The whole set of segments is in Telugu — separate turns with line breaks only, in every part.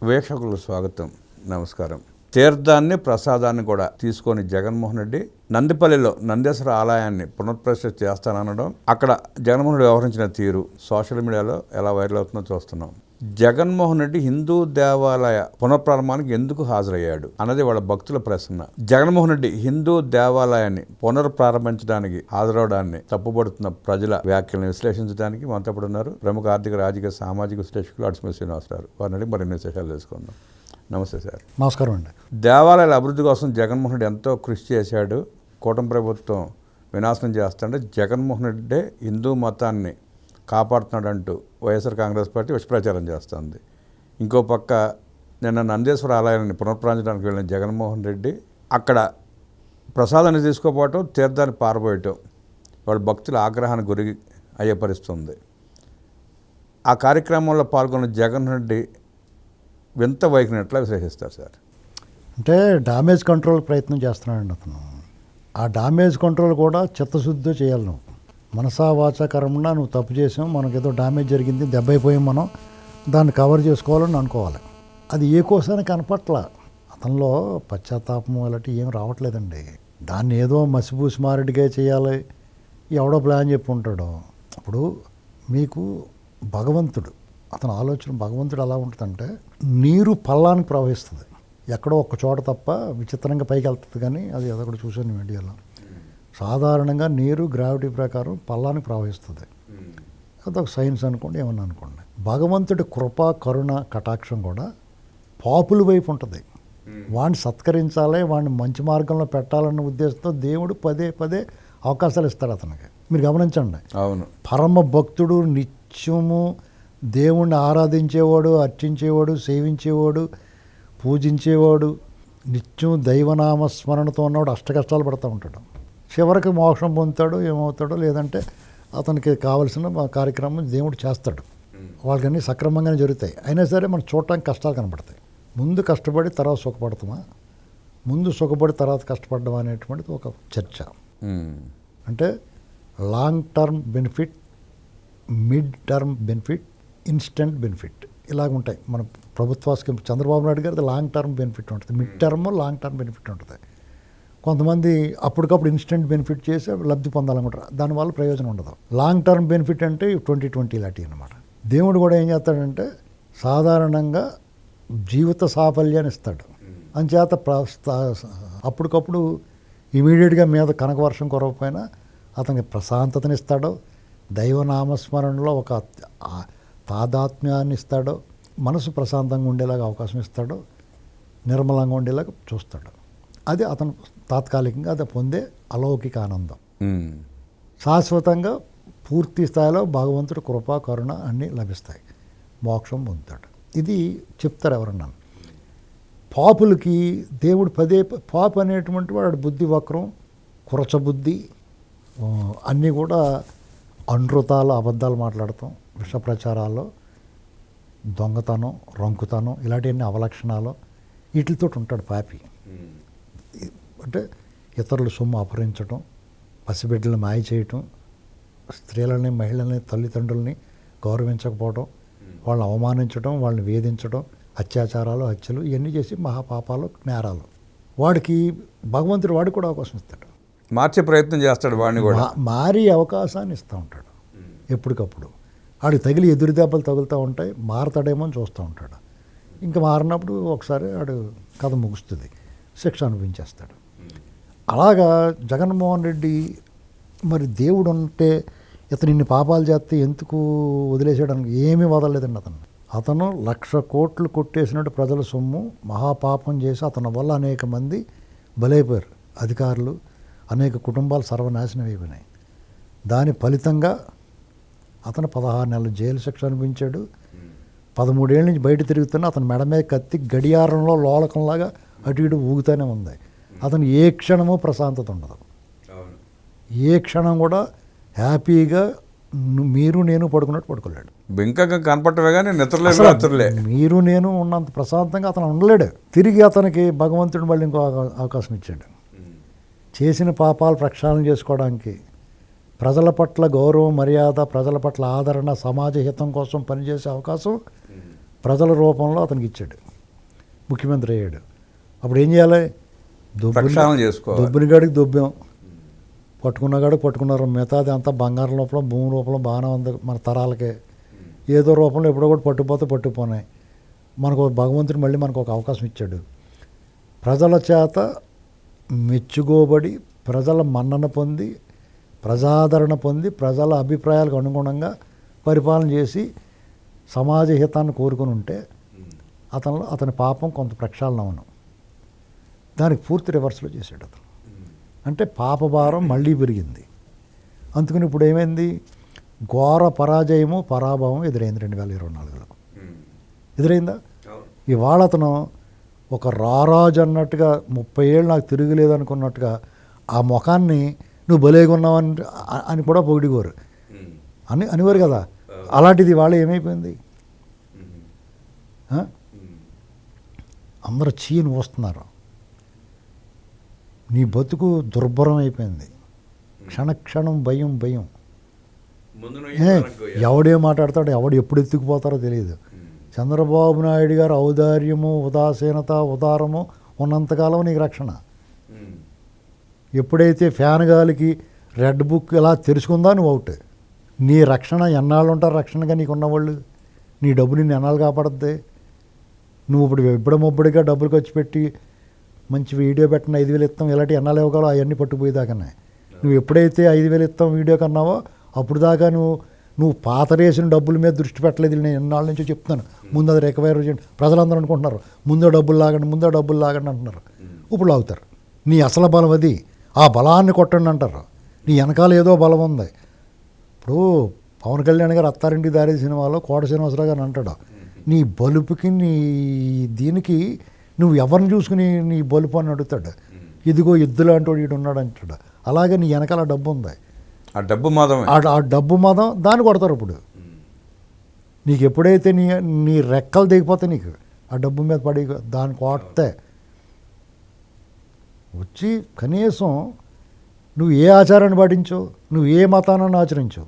వీక్షకులకు స్వాగతం, నమస్కారం. తీర్థాన్ని ప్రసాదాన్ని కూడా తీసుకొని జగన్మోహన్ రెడ్డి నందిపల్లిలో నందేశ్వర ఆలయాన్ని పునఃప్రతిష్ఠ చేస్తాననడం, అక్కడ జగన్మోహన్ రెడ్డి వ్యవహరించిన తీరు సోషల్ మీడియాలో ఎలా వైరల్ అవుతుందో చూస్తున్నాం. జగన్మోహన్ రెడ్డి హిందూ దేవాలయ పునఃప్రారంభానికి ఎందుకు హాజరయ్యాడు అన్నది వాళ్ళ భక్తుల ప్రశ్న. జగన్మోహన్ రెడ్డి హిందూ దేవాలయాన్ని పునఃప్రారంభించడానికి హాజరవడాన్ని తప్పుపడుతున్న ప్రజల వ్యాఖ్యలను విశ్లేషించడానికి మనతో ఉన్నారు ప్రముఖ ఆర్థిక, రాజకీయ, సామాజిక విశ్లేషకులు అడిసిమల్లి శ్రీనివాసరావు. వారిని మరిన్ని విశేషాలు తెలుసుకుందాం. నమస్తే సార్.
నమస్కారం అండి.
దేవాలయాల అభివృద్ధి కోసం జగన్మోహన్ రెడ్డి ఎంతో కృషి చేశాడు. కూటమి ప్రభుత్వం వినాశనం చేస్తుంటే జగన్మోహన్ రెడ్డి హిందూ మతాన్ని కాపాడుతున్నాడంటూ వైఎస్ఆర్ కాంగ్రెస్ పార్టీ విషప్రచారం చేస్తుంది. ఇంకో పక్క నిన్న నందేశ్వర ఆలయాన్ని పునఃప్రారంభించడానికి వెళ్ళిన జగన్మోహన్ రెడ్డి అక్కడ ప్రసాదాన్ని తీసుకోపోవటం, తీర్థాన్ని పారబోయటం వాళ్ళ భక్తుల ఆగ్రహానికి గురి అయ్యే పరిస్థితుంది. ఆ కార్యక్రమంలో పాల్గొన్న జగన్ రెడ్డి వింత వైఖరినట్లా విశ్లేషిస్తారు సార్?
అంటే డామేజ్ కంట్రోల్ ప్రయత్నం చేస్తున్నాడండి అతను. ఆ డామేజ్ కంట్రోల్ కూడా చిత్తశుద్ధితో చేయాలి. నువ్వు మనసా వాచా కర్మన్నా నువ్వు తప్పు చేసాం, మనకేదో డ్యామేజ్ జరిగింది, దెబ్బైపోయాం, మనం దాన్ని కవర్ చేసుకోవాలని అనుకోవాలి. అది ఏ కోసానికి కనపట్ల అతనిలో పశ్చాత్తాపం అలాంటి ఏం రావట్లేదండి. దాన్ని ఏదో మసిపూసి మారెడ్డిగా చేయాలి, ఎవడో ప్లాన్ చెప్పి ఉంటాడు. అప్పుడు మీకు భగవంతుడు, అతని ఆలోచన భగవంతుడు ఎలా ఉంటుందంటే, నీరు పల్లానికి ప్రవహిస్తుంది, ఎక్కడో ఒక్క చోట తప్ప విచిత్రంగా పైకి వెళ్తుంది. కానీ అది అదొకటి చూశాను మీడియాలో. సాధారణంగా నీరు గ్రావిటీ ప్రకారం పల్లానికి ప్రవహిస్తుంది. అదొక సైన్స్ అనుకోండి, ఏమన్నా అనుకోండి. భగవంతుడి కృప, కరుణ, కటాక్షం కూడా పాపుల వైపు ఉంటుంది. వాడిని సత్కరించాలి, వాడిని మంచి మార్గంలో పెట్టాలన్న ఉద్దేశంతో దేవుడు పదే పదే అవకాశాలు ఇస్తాడు అతనికి. మీరు గమనించండి.
అవును,
పరమ భక్తుడు, నిత్యము దేవుణ్ణి ఆరాధించేవాడు, అర్చించేవాడు, సేవించేవాడు, పూజించేవాడు, నిత్యం దైవనామస్మరణతో ఉన్నవాడు అష్టకష్టాలు పడుతూ ఉంటాడు. చివరికి మోక్షం పొందుతాడు, ఏమవుతాడో, లేదంటే అతనికి కావలసిన కార్యక్రమం దేవుడు చేస్తాడు. వాళ్ళకన్నీ సక్రమంగానే జరుగుతాయి. అయినా సరే మనం చూడటానికి కష్టాలు కనపడతాయి. ముందు కష్టపడి తర్వాత సుఖపడతామా, ముందు సుఖపడి తర్వాత కష్టపడడం అనేటువంటిది ఒక చర్చ. అంటే long term benefit, mid term benefit, instant benefit ఇలాగ ఉంటాయి. మన ప్రభుత్వ స్కీమ్ చంద్రబాబు నాయుడు గారిది లాంగ్ టర్మ్ బెనిఫిట్ ఉంటుంది, mid term, long term benefit ఉంటుంది. కొంతమంది అప్పటికప్పుడు ఇన్స్టెంట్ బెనిఫిట్ చేసి లబ్ధి పొందాలనుకుంటారు, దానివల్ల ప్రయోజనం ఉండదు. లాంగ్ టర్మ్ బెనిఫిట్ అంటే 2020 లాంటివి అనమాట. దేవుడు కూడా ఏం చేస్తాడంటే సాధారణంగా జీవిత సాఫల్యాన్ని ఇస్తాడు. అంచేత అప్పటికప్పుడు ఇమీడియట్గా మీద కనకవర్షం కురవకపోయినా అతనికి ప్రశాంతతని ఇస్తాడు, దైవనామస్మరణలో ఒక తాదాత్మ్యాన్ని ఇస్తాడు, మనసు ప్రశాంతంగా ఉండేలాగా అవకాశం ఇస్తాడు, నిర్మలంగా ఉండేలాగా చూస్తాడు. అది అతను తాత్కాలికంగా అది పొందే అలౌకిక ఆనందం. శాశ్వతంగా పూర్తి స్థాయిలో భగవంతుడు కృప, కరుణ అన్నీ లభిస్తాయి, మోక్షం పొందుతాడు. ఇది చెప్తారు ఎవరన్నా. పాపులకి దేవుడు పాపు అనేటువంటి వాడు బుద్ధి వక్రం, కురచబుద్ధి, అన్నీ కూడా అనృతాలు, అబద్ధాలు మాట్లాడతాం, విష ప్రచారాల్లో, దొంగతనం, రంకుతనం, ఇలాంటివన్నీ అవలక్షణాలు, వీటితో ఉంటాడు పాపి. అంటే ఇతరుల సొమ్ము అపహరించడం, పసిబిడ్డలను మాయ చేయటం, స్త్రీలని, మహిళల్ని, తల్లిదండ్రులని గౌరవించకపోవడం, వాళ్ళని అవమానించడం, వాళ్ళని వేధించడం, అత్యాచారాలు, హత్యలు ఇవన్నీ చేసి మహాపాపాలు, నేరాలు. వాడికి భగవంతుడు వాడికి కూడా అవకాశం ఇస్తాడు,
మార్చే ప్రయత్నం చేస్తాడు. వాడిని కూడా
మారి అవకాశాన్ని ఇస్తూ ఉంటాడు ఎప్పటికప్పుడు. వాడికి తగిలి ఎదురు దెబ్బలు తగులుతూ ఉంటాయి, మారతాడేమో అని చూస్తూ ఉంటాడు. ఇంకా మారినప్పుడు ఒకసారి వాడు కథ ముగుస్తుంది, శిక్ష అనుభవించేస్తాడు. అలాగా జగన్మోహన్ రెడ్డి మరి దేవుడు ఉంటే ఇతను ఇన్ని పాపాలు చేస్తే ఎందుకు వదిలేసేయడానికి ఏమీ వదలలేదండి. అతను 1,00,000 కోట్లు కొట్టేసినట్టు ప్రజల సొమ్ము మహాపాపం చేసి అతని వల్ల అనేక మంది బలైపోయారు, అధికారులు, అనేక కుటుంబాలు సర్వనాశనం అయిపోయినాయి. దాని ఫలితంగా అతను 16 నెలలు జైలు శిక్ష అనిపించాడు. 13 ఏళ్ళ నుంచి బయట తిరుగుతున్నా అతని మెడ మీద కత్తి గడియారంలో లోలకంలాగా అటు ఇటు ఊగుతూనే ఉంది. అతను ఏ క్షణమూ ప్రశాంతత ఉండదు, ఏ క్షణం కూడా హ్యాపీగా మీరు నేను పడుకున్నట్టు పడుకోలేడు.
బింకగా కనపడవే కానీ నిద్రలే.
మీరు నేను ఉన్నంత ప్రశాంతంగా అతను ఉండలేడు. తిరిగి అతనికి భగవంతుడు మళ్ళీ ఇంకో అవకాశం ఇచ్చాడు. చేసిన పాపాలు ప్రక్షాళన చేసుకోవడానికి, ప్రజల పట్ల గౌరవం, మర్యాద, ప్రజల పట్ల ఆదరణ, సమాజ హితం కోసం పనిచేసే అవకాశం ప్రజల రూపంలో అతనికి ఇచ్చాడు. ముఖ్యమంత్రి అయ్యాడు. అప్పుడు ఏం చేయాలి?
ప్రక్షాళన చేసుకోవాలి.
దొబ్బిన కాడికి దొబ్బాం, పట్టుకున్న కాడికి పట్టుకున్నారు. మిగతాది అంతా బంగారం రూపంలో, భూమి రూపంలో బాగానే ఉంది మన తరాలకే. ఏదో రూపంలో ఎప్పుడో కూడా పట్టుకుపోనాయి. మనకు భగవంతుడు మళ్ళీ మనకు ఒక అవకాశం ఇచ్చాడు. ప్రజల చేత మెచ్చుకోబడి, ప్రజల మన్నన పొంది, ప్రజాదరణ పొంది, ప్రజల అభిప్రాయాలకు అనుగుణంగా పరిపాలన చేసి సమాజ హితాన్ని కోరుకుని ఉంటే అతని పాపం కొంత ప్రక్షాళన అవును. దానికి పూర్తి రివర్స్లో చేశాడు అతను. అంటే పాపభారం మళ్ళీ పెరిగింది. అందుకని ఇప్పుడు ఏమైంది? ఘోర పరాజయము, పరాభవం ఎదురైంది 2024లో. ఎదురైందా? ఇవాళ అతను ఒక రారాజు అన్నట్టుగా 30 ఏళ్ళు నాకు తిరగలేదు అనుకున్నట్టుగా ఆ ముఖాన్ని నువ్వు భలేగా ఉన్నావని అని కూడా పొగిడిగోరు అనేవారు కదా. అలాంటిది ఇవాళ ఏమైపోయింది? అందరూ చీని వస్తున్నారు. నీ బతుకు దుర్భరం అయిపోయింది. క్షణక్షణం భయం. ఎవడే మాట్లాడతాడో, ఎవడు ఎప్పుడు ఎత్తుకుపోతారో తెలియదు. చంద్రబాబు నాయుడు గారు ఔదార్యము, ఉదాసీనత, ఉదారము ఉన్నంతకాలం నీకు రక్షణ. ఎప్పుడైతే ఫ్యాన్ గాలికి రెడ్ బుక్ ఇలా తెరుచుకుందా నువ్వు అవుట్. నీ రక్షణ ఎన్నాళ్ళు ఉంటారు? రక్షణగా నీకు ఉన్నవాళ్ళు. నీ డబ్బు నిన్ను ఎన్నాళ్ళు కాపాడుద్ది? నువ్వు ఇప్పుడు ఇబ్బడముబ్బడిగా డబ్బులు ఖర్చు పెట్టి మంచి వీడియో పెట్టిన 5,000 ఇస్తాం, ఇలాంటి ఎన్నాళ్ళు ఇవ్వగలవు అవన్నీ పట్టుకుపోయేదాకనే. నువ్వు ఎప్పుడైతే 5,000 ఇస్తాం వీడియో కన్నావో అప్పుడు దాకా నువ్వు పాతరేసిన డబ్బుల మీద దృష్టి పెట్టలేదు. నేను ఎన్నాళ్ళ నుంచో చెప్తున్నాను. ముందు అది రికవైర్ చేయండి. ప్రజలందరూ అనుకుంటున్నారు ముందో డబ్బులు లాగండి అంటున్నారు. ఇప్పుడు లాగుతారు. నీ అసలు బలం అది. ఆ బలాన్ని కొట్టండి అంటారు. నీ వెనకాల ఏదో బలం ఉంది. ఇప్పుడు పవన్ కళ్యాణ్ గారు అత్తారింటికి దారి సినిమాలో కోట శ్రీనివాసరావు గారు అంటాడు, నీ బలుపుకి నీ దీనికి నువ్వు ఎవరిని చూసుకుని నీ బలుపు అని అడుగుతాడు. ఇదిగో ఎద్దులు అంటూ వీడు ఉన్నాడు అంటాడు. అలాగే నీ వెనకాల డబ్బు ఉంది.
ఆ డబ్బు మదం దాన్ని కొడతారు. ఇప్పుడు నీకు ఎప్పుడైతే నీ రెక్కలు దిగిపోతే నీకు ఆ డబ్బు మీద పడి దాన్ని కొడితే వచ్చి కనీసం నువ్వు ఏ ఆచారాన్ని పాటించు, నువ్వు ఏ మతాన్ని ఆచరించు,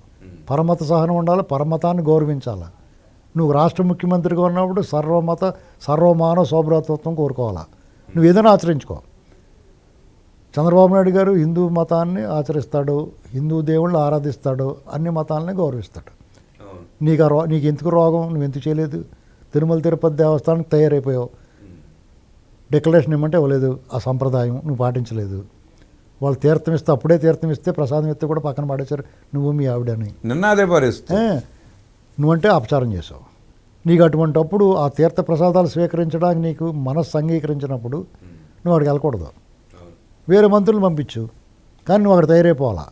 పరమత సహనం ఉండాలి, పరమతాన్ని గౌరవించాలి. నువ్వు రాష్ట్ర ముఖ్యమంత్రిగా ఉన్నప్పుడు సర్వమానవ సౌభ్రాతృత్వం కోరుకోవాలా. నువ్వు ఏదైనా ఆచరించుకో. చంద్రబాబు నాయుడు గారు హిందూ మతాన్ని ఆచరిస్తాడు, హిందూ దేవుళ్ళని ఆరాధిస్తాడు, అన్ని మతాలని గౌరవిస్తాడు. నీకు ఎందుకు రోగం? నువ్వు ఎందుకు చేయలేదు? తిరుమల తిరుపతి దేవస్థానానికి తయారైపోయావు. డిక్లరేషన్ ఇవ్వమంటే ఇవ్వలేదు. ఆ సంప్రదాయం నువ్వు పాటించలేదు. వాళ్ళు తీర్థం ఇస్తే అప్పుడే తీర్థం ఇస్తే ప్రసాదం ఇస్తే కూడా పక్కన పడేశారు నువ్వు మీ ఆవిడని. నిన్నదే పరిస్థితి.
నువ్వంటే అపచారం చేసావు. నీకు అటువంటప్పుడు ఆ తీర్థ ప్రసాదాలు స్వీకరించడానికి నీకు మనస్సు అంగీకరించినప్పుడు నువ్వు అక్కడికి వెళ్ళకూడదు. వేరే మంత్రులు పంపించు, కానీ నువ్వు అక్కడ తయారైపోవాలా.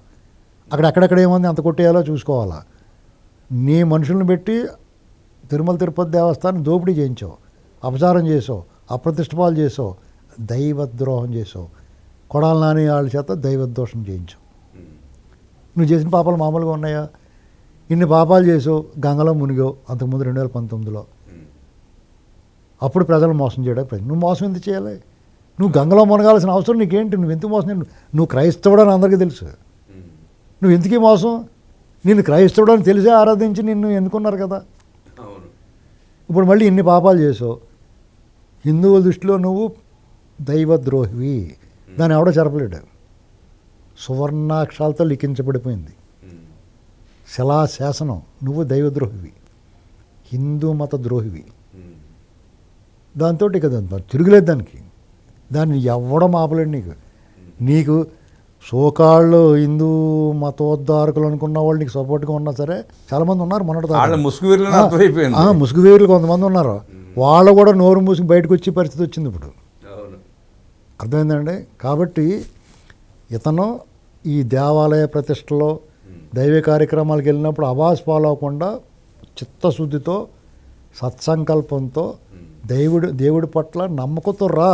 అక్కడెక్కడ ఏముంది అంత కొట్టేయాలో చూసుకోవాలా. నీ మనుషులను పెట్టి తిరుమల తిరుపతి దేవస్థానం దోపిడీ చేయించావు, అపచారం చేసావు, అప్రతిష్టపాలు చేసావు, దైవద్రోహం చేసావు. కొడాల నాని వాళ్ళ చేత దైవద్రోషం చేయించావు. నువ్వు చేసిన పాపాలు మామూలుగా ఉన్నాయా? ఇన్ని పాపాలు చేసావు, గంగలో మునిగావు అంతకుముందు 2019లో. అప్పుడు ప్రజలు మోసం చేయడానికి నువ్వు మోసం ఎందుకు చేయాలి? నువ్వు గంగలో మునగాల్సిన అవసరం నీకేంటి? నువ్వు ఎందుకు మోసం? నువ్వు క్రైస్తవుడని అందరికీ తెలుసు. నువ్వు ఎందుకీ మోసం? నిన్ను క్రైస్తవుడని తెలిసే ఆరాధించి నిన్ను ఎన్నుకున్నారు కదా. ఇప్పుడు మళ్ళీ ఇన్ని పాపాలు చేసావు. హిందువుల దృష్టిలో నువ్వు దైవద్రోహివి. దాన్ని ఎవడో చెరపలేడు. సువర్ణాక్షరాలతో లిఖించబడిపోయింది. శిలాశాసనం. నువ్వు దైవద్రోహివి, హిందూ మత ద్రోహివి. దాంతో ఇక తిరుగులేదు దానికి. దాన్ని ఎవడం ఆపలేడు. నీకు సోకాళ్ళు హిందూ మతోద్ధారకులు అనుకున్న వాళ్ళు నీకు సపోర్ట్గా ఉన్నా సరే చాలామంది ఉన్నారు. ముసుగువేరులు కొంతమంది ఉన్నారు. వాళ్ళు కూడా నోరు మూసుకు బయటకు వచ్చే పరిస్థితి వచ్చింది ఇప్పుడు. అర్థమైందండి? కాబట్టి ఇతను ఈ దేవాలయ ప్రతిష్టలో దైవ కార్యక్రమాలకు వెళ్ళినప్పుడు అవాస్ ఫాలో అవ్వకుండా చిత్తశుద్ధితో సత్సంకల్పంతో దేవుడి పట్ల నమ్మకంతో రా.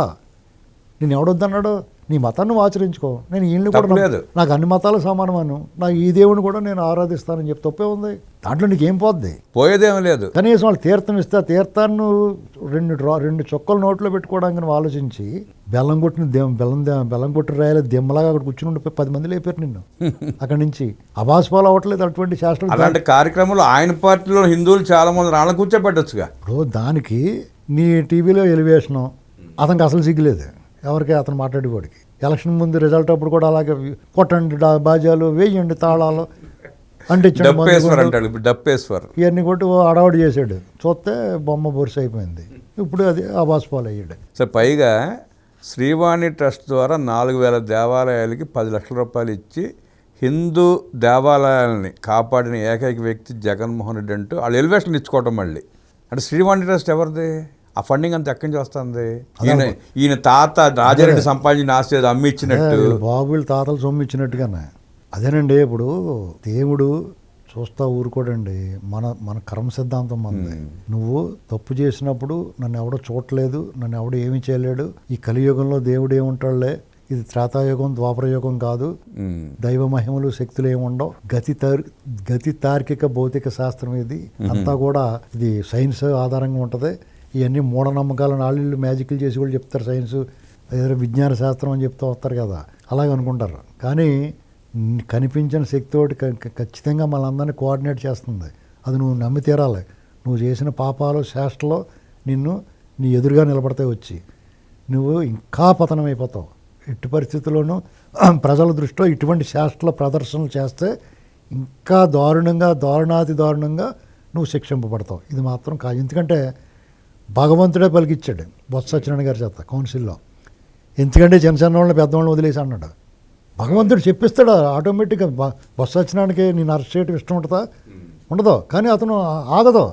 నేను ఎవడొద్దన్నాడు? నీ మతాన్ని నువ్వు ఆచరించుకో. నేను వీళ్ళని కూడా నాకు అన్ని మతాలు సమానమాను, నాకు ఈ దేవుని కూడా నేను ఆరాధిస్తానని చెప్పి తప్పే ఉంది. దాంట్లో నీకేం పోద్ది?
పోయేదేమీ లేదు.
కనీసం వాళ్ళు తీర్థం ఇస్తే ఆ తీర్థాన్ని రెండు చొక్కలు నోట్లో పెట్టుకోవడానికి నువ్వు ఆలోచించి బెల్లం కొట్టిన రాయాలి దిమ్మలాగా అక్కడ కూర్చుని ఉండి 10 మంది లేపారు నిన్ను అక్కడి నుంచి. అభాస్పాలు అవ్వట్లేదు అటువంటి శాస్త్రం.
అలాంటి కార్యక్రమంలో ఆయన పార్టీలో హిందువులు చాలా మంది రాళ్ళ కూర్చోబెట్టచ్చుగా.
ఇప్పుడు దానికి నీ టీవీలో ఎలివేషను, అతనికి అసలు సిగ్గులేదు, ఎవరికి అతను మాట్లాడేవాడికి. ఎలక్షన్ ముందు రిజల్ట్ అప్పుడు కూడా అలాగే కొట్టండి బాజాలు, వేయండి తాళాలు అంటే
డప్పేశ్వర్ అంటాడు, ఇప్పుడు డప్పేశ్వర్
ఇవన్నీ కొట్టి అడవాడు చేశాడు. చూస్తే బొమ్మ బొరుసు అయిపోయింది. ఇప్పుడు అది ఆబాస్పాలు అయ్యాడు.
సో పైగా శ్రీవాణి ట్రస్ట్ ద్వారా 4,000 దేవాలయాలకి 10 లక్షల రూపాయలు ఇచ్చి హిందూ దేవాలయాలని కాపాడిన ఏకైక వ్యక్తి జగన్మోహన్ రెడ్డి అంటూ వాళ్ళు ఎలివేషన్ ఇచ్చుకోవటం. మళ్ళీ అంటే శ్రీవాణి ట్రస్ట్ ఎవరిది? ఆ ఫండింగ్ అంతా ఎక్కడి నుంచి వస్తుంది? ఈయన తాత రాజారెడ్డి సంపాదించిన ఆస్తి అమ్మి ఇచ్చినట్టు,
బాబులు తాతలు సొమ్ము ఇచ్చినట్టుగానే. అదేనండి, ఇప్పుడు దేవుడు చూస్తా ఊరుకోడండి. మన కర్మ సిద్ధాంతం మనది. నువ్వు తప్పు చేసినప్పుడు నన్ను ఎవడో చూడలేదు, నన్ను ఎవడో ఏమీ చేయలేడు, ఈ కలియుగంలో దేవుడు ఏముంటాడులే, ఇది త్రేతాయుగం ద్వాపరయుగం కాదు, దైవ మహిమలు శక్తులు ఏముండవు, గతి తార్కిక భౌతిక శాస్త్రం ఇది అంతా కూడా ఇది సైన్స్ ఆధారంగా ఉంటుంది. ఇవన్నీ మూఢనమ్మకాలను వాళ్ళు మ్యాజిక్లు చేసి కూడా చెప్తారు. సైన్స్ ఏదో విజ్ఞాన శాస్త్రం అని చెప్తూ వస్తారు కదా, అలాగ అనుకుంటారు. కానీ కనిపించిన శక్తితోటి ఖచ్చితంగా మనందరినీ కోఆర్డినేట్ చేస్తుంది. అది నువ్వు నమ్మి తీరాలి. నువ్వు చేసిన పాపాలు శాస్త్రలో నిన్ను నీ ఎదురుగా నిలబడతాయి వచ్చి, నువ్వు ఇంకా పతనం అయిపోతావు. ఎట్టి పరిస్థితుల్లోనూ ప్రజల దృష్టిలో ఇటువంటి శాస్త్ర ప్రదర్శనలు చేస్తే ఇంకా దారుణాతి దారుణంగా నువ్వు శిక్షింపబడతావు. ఇది మాత్రం కాదు. ఎందుకంటే భగవంతుడే పలికిచ్చాడు బొత్స సత్యనారాయణ గారి చేత కౌన్సిల్లో. ఎందుకంటే చిన్న వాళ్ళని పెద్దవాళ్ళని వదిలేసి అన్నాడు. భగవంతుడు చెప్పిస్తాడు ఆటోమేటిక్గా. బొత్స సత్యనారాయణకి నేను అరెస్ట్ చేయడం ఇష్టం ఉంటుందా? ఉండదు. కానీ అతను ఆగదు.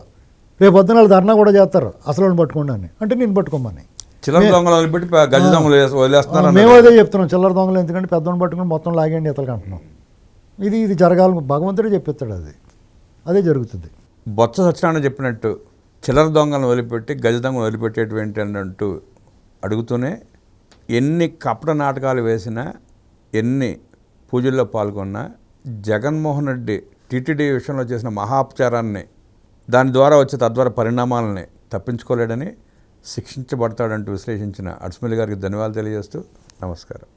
రేపు పొద్దున వాళ్ళు ధర్నా కూడా చేస్తారు, అసలు పట్టుకోండి అని. అంటే నేను పట్టుకోమని
చిల్లర దొంగలు వదిలిపెట్టి గజ దొంగలు వదిలేస్తున్నారు.
మేము అదే చెప్తున్నాం, చిల్లర దొంగలు ఎందుకంటే పెద్దవాళ్ళని పట్టుకుని మొత్తం లాగేయండి ఇతలకి అంటున్నాం. ఇది జరగాలి, భగవంతుడే చెప్పిస్తాడు. అదే జరుగుతుంది.
బొత్స సత్యనారాయణ చెప్పినట్టు చిల్లర దొంగలను వదిలిపెట్టి గజ దొంగలు వదిలిపెట్టేటువంటి అంటూ అడుగుతూనే ఎన్ని కపట నాటకాలు వేసినా, ఎన్ని పూజల్లో పాల్గొన్నా జగన్మోహన్ రెడ్డి టీటీడీ విషయంలో చేసిన మహాపచారాన్ని, దాని ద్వారా వచ్చే తద్వారా పరిణామాలని తప్పించుకోలేడని, శిక్షించబడతాడంటూ విశ్లేషించిన అడ్స్మిల్ గారికి ధన్యవాదాలు తెలియజేస్తూ నమస్కారం.